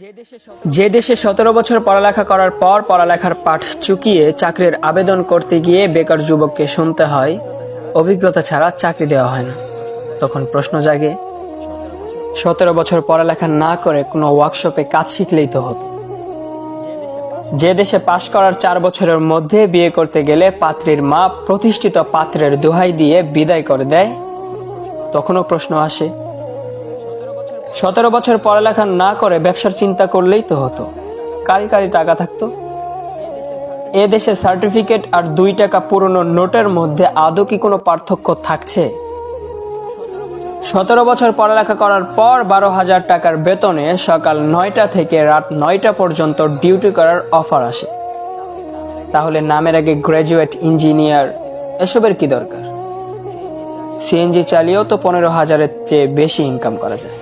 যে দেশে 17 বছর পড়ালেখা করার পর পড়ালেখার পাঠ চুকিয়ে চাকরির আবেদন করতে গিয়ে বেকার যুবককে শুনতে হয় অভিজ্ঞতা ছাড়া চাকরি দেওয়া হয় না, তখন প্রশ্ন জাগে 17 বছর পড়ালেখা না করে কোনো ওয়ার্কশপে কাজ শিখলেই তো হতো। যে দেশে পাশ করার 4 বছরের মধ্যে বিয়ে করতে গেলে পাত্রীর মা প্রতিষ্ঠিত পাত্রের দোহাই দিয়ে বিদায় করে দেয়, তখনও প্রশ্ন আসে 17 বছর পড়ালেখা না করে ব্যবসার চিন্তা করলেই তো হতো, কারি কারি টাকা থাকতো। এ দেশে সার্টিফিকেট আর 2 টাকা পুরনো নোটের মধ্যে আদৌ কি কোনো পার্থক্য থাকছে? 17 বছর পড়ালেখা করার পর 12,000 টাকার বেতনে সকাল 9টা থেকে রাত 9টা পর্যন্ত ডিউটি করার অফার আসে। তাহলে নামের আগে গ্র্যাজুয়েট, ইঞ্জিনিয়ার এসবের কি দরকার? সিএনজি চালিয়েও তো 15,000-এর চেয়ে বেশি ইনকাম করা যায়।